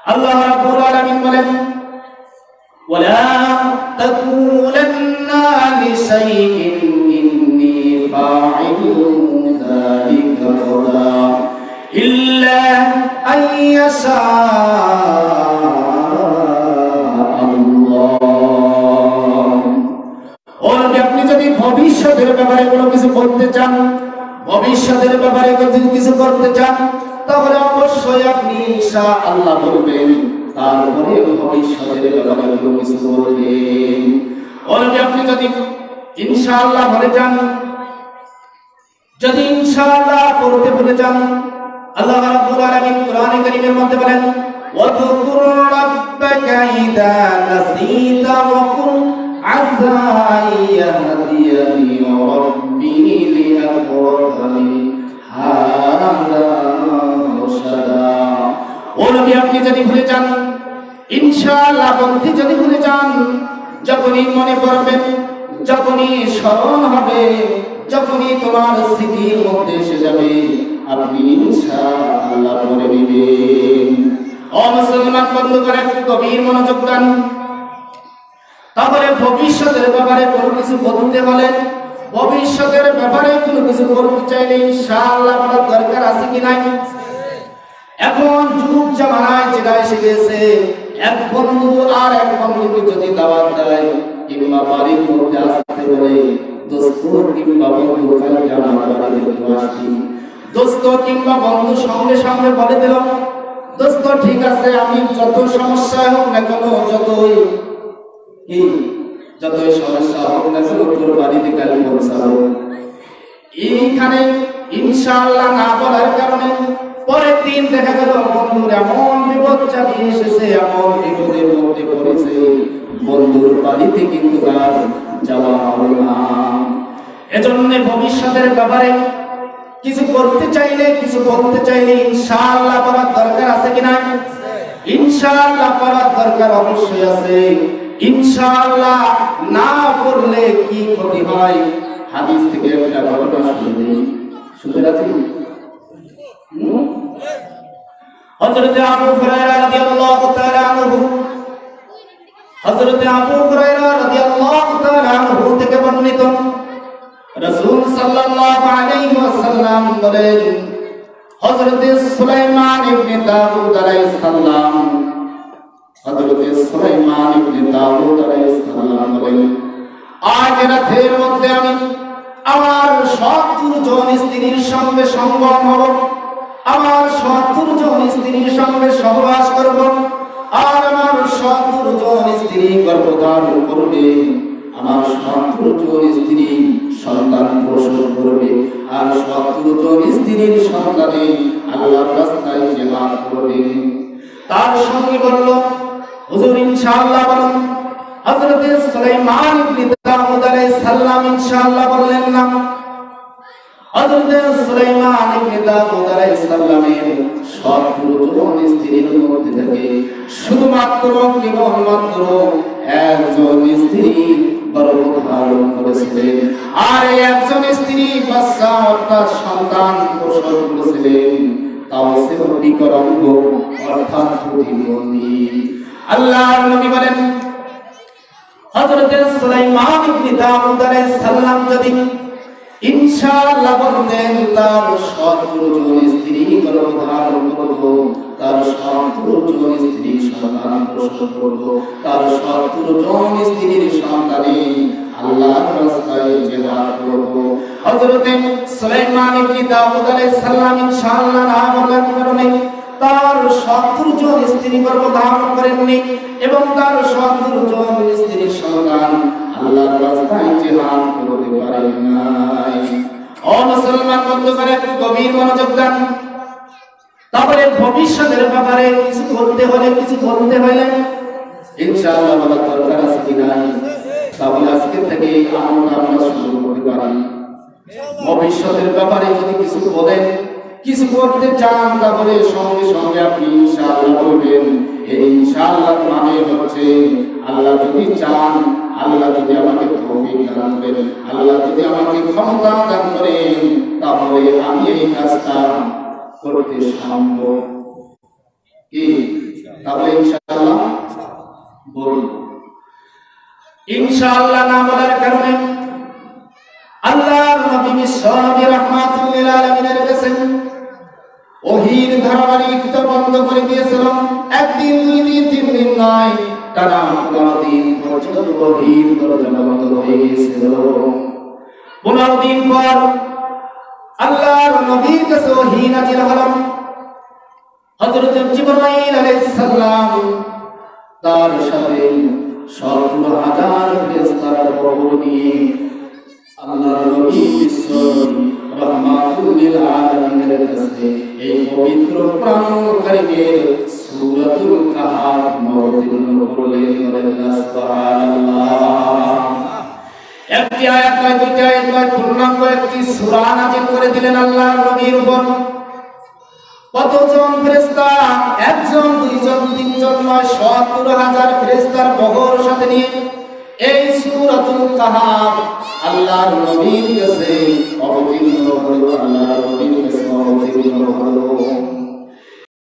আল্লাহ রাব্বুল আলামিন বলেন ওয়ালা তাকুলান্না লিশাইইন ইন্নী ফাইলুন যালিকা গাদা ইল্লা আইয়াশা আপনি যদি ভবিষ্যতের ব্যাপারে কোনো কিছু করতে চান, ভবিষ্যতের ব্যাপারে কিছু করতে চান, তাহলে অবশ্যই আপনি ইনশাআল্লাহ বলবেন, তারপরে ভবিষ্যতের ব্যাপারে কোনো কিছু করবেন। আপনি যদি ইনশাআল্লাহ বলে যান, যদি ইনশাআল্লাহ করতে বলে যান, আল্লাহ রাব্বুল আলামিন কোরআনে কারীমের মধ্যে বলেন ওয়াযকুর রাব্বাকা ইযা নাসিতা ওয়া কুল আযা ইয়াহদিয়ানি রাব্বি লিআকরাবা মিন হাদা রাশাদা। নবী আপনি যদি ভুলে যান, ইনশাআল্লাহ বলতে যদি ভুলে যান, যখনই মনে পড়বেন, যখনই স্মরণ হবে, যখনই তোমার স্মৃতির মধ্যে এসে যাবে, আপনি ইনশাআল্লাহ পড়ে নেবেন। ও মুসলমান বন্ধুগণ, একটু গভীর মনোযোগ দেন। তাহলে ভবিষ্যতের ব্যাপারে কোনো কিছু বলতে হলে, ভবিষ্যতের ব্যাপারে কোনো কিছু করতে চাইলে ইনশাআল্লাহ বলার দরকার আছে কি নাই? এখন যুগ জামানায় যেটা এসে গেছে, এক বন্ধু আর এক বন্ধুকে যদি দাওয়াত দেয় কিংবা বাড়ির মধ্যে আসতে বলে, দোস্ত কিংবা বন্ধু কালকে আমার বাড়িতে একটু আসবি, দোস্ত কিংবা বন্ধু সঙ্গে সঙ্গে বলে দিল, দোস্ত ঠিক আছে, আমি যত সমস্যা হোক না কেন, যতই সমস্যা হোক না কেন, তোর বাড়িতে কাল পৌঁছাবো। এইখানে ইনশাআল্লাহ না বলার কারণে পরের দিন দেখা গেল বন্ধুর এমন বিপদ চাপিয়ে এসেছে, এমন বিপদের মধ্যে পড়েছে, বন্ধুর বাড়িতে কিন্তু আর যাওয়া হবে না। এজন্য ভবিষ্যতের ব্যাপারে কিছু করতে চাইলে, কিছু বলতে চাইলে ইনশাআল্লাহ করার দরকার আছে কিনা? ইনশাআল্লাহ করার দরকার অবশ্যই আছে। ইনশাআল্লাহ না করলে কি ক্ষতি হয়? হাদিস থেকে একটা ঘটনা শুনতে আছি। হযরত আবু হুরায়রা রাদিয়াল্লাহু তাআলা আনহু, হযরত আবু হুরায়রা রাদিয়াল্লাহু তাআলা আনহু থেকে বর্ণিত, রাসূল সাল্লাল্লাহু আলাইহি ওয়াসাল্লাম বলেন, হযরত সুলাইমান ইবনে দাউদ আলাইহিস সালাম, হযরত সুলাইমান ইবনে দাউদ আলাইহিস সালাম বলেন, আজ রাতের মধ্যে আমি আমার ৭০ জন স্ত্রীর সঙ্গে সঙ্গম হব, আমার ৭০ জন স্ত্রীর সঙ্গে সহবাস করব, আর আমার ৭০ জন স্ত্রী গর্ভধারণ করবে, আমার ৭০ জন স্ত্রী সন্তান প্রসব করবে, আর ৭০ জন স্ত্রীর সন্তানে আল্লাহর রাস্তায় জিহাদ করবে। তার সঙ্গে বলল, হুজুর ইনশাআল্লাহ বলুন। হযরত সুলাইমান ইবনে দাউদ আলাইহিস সালাম ইনশাআল্লাহ বললেন না। হযরত সুলাইমান ইবনে দাউদ আলাইহিস সালামের ৭০ জন স্ত্রীর মধ্যে থেকে শুধুমাত্র কেবলমাত্র একজন স্ত্রী গর্ভধারণ করেছিলেন, আর একজন স্ত্রী বাচ্চা অর্থাৎ সন্তান প্রসব করেছিলেন, তাও ছিল বিকলাঙ্গ অর্থাৎ প্রতিবন্ধী। আল্লাহর নবী বলেন, হযরত সুলাইমান ইবনে দাউদ আলাইহিস সালাম যদি ইনশাআল্লাহ বলতেন, তার ৭০ জন স্ত্রী গর্ভধারণ করত, তার ৭০ জন স্ত্রী সন্তান প্রসব করত, তার ৭০ জন স্ত্রীর সন্তানে আল্লাহর রাস্তায় জিহাদ করত। হযরত সুলাইমান ইবনে দাউদ আলাইহিস সালাম ইনশাআল্লাহ না বলার কারণে তার ৭০ জন স্ত্রী গর্ভধারণ করেননি, এবং তার ৭০ জন স্ত্রীর সন্তান আল্লাহর রাস্তায় জিহাদ করতে পারেন নাই। ও মুসলমান বন্ধুগণ, একটু গভীর মনোযোগ দেন। তারপরে ভবিষ্যতের ব্যাপারে কিছু করতে হলে, কিছু করতে হলে ইনশাআল্লাহ বলার দরকার আছে কি নাই? তাহলে আজকে থেকে আমরা শুরু করতে পারি। ভবিষ্যতের ব্যাপারে যদি কিছু বলেন, কিছু করতে চান, তাহলে সঙ্গে সঙ্গে আপনি ইনশাআল্লাহ বলবেন। এই ইনশাআল্লাহ মানে হচ্ছে, আল্লাহ যদি চান, আল্লাহ যদি আমাকে তৌফিক দান করেন, আল্লাহ যদি আমাকে ক্ষমতা দান করেন, তাহলে আমি এই কাজটা করতে সম্ভব। কি তাহলে ইনশাআল্লাহ বলুন। ইনশাআল্লাহ না বলার কারণে আল্লাহর নবী বিশ্বনবী রাহমাতুল লিল আলামিনের কাছে ওহীর ধারাবাহিকতা বন্ধ করে দিয়েছিল। একদিন, দুই দিন, তিন দিন নয়, টানা 15 দিন পর্যন্ত ওহীর দরজা বন্ধ হয়ে গিয়েছিল। 15 দিন পর আল্লাহর নবীর কাছে ওহী নাযিল হলো। হযরত জিবরাইল আলাইহিস সালাম তার সাথে 70,000 ফেরেশতার বহর নিয়ে আল্লাহর নবী বিশ্বনবী রাহমাতুল লিল আলামিনের কাছে এই পবিত্র প্রাণকারীদের সূরাতুল কাহফ অবতীর্ণ করলেন। সুবহানাল্লাহ। একটি আয়াত নয়, দুইটি আয়াত নয়, পূর্ণাঙ্গ একটি সূরা নাযিল করে দিলেন আল্লাহর নবীর উপর। কতজন ফেরেশতা? একজন, দুইজন, তিনজন নয়, 70,000 ফেরেশতার বহর সাথে নিয়ে এই সূরাতুল কাহফ আল্লাহর নবীর কাছে অবতীর্ণ হলো।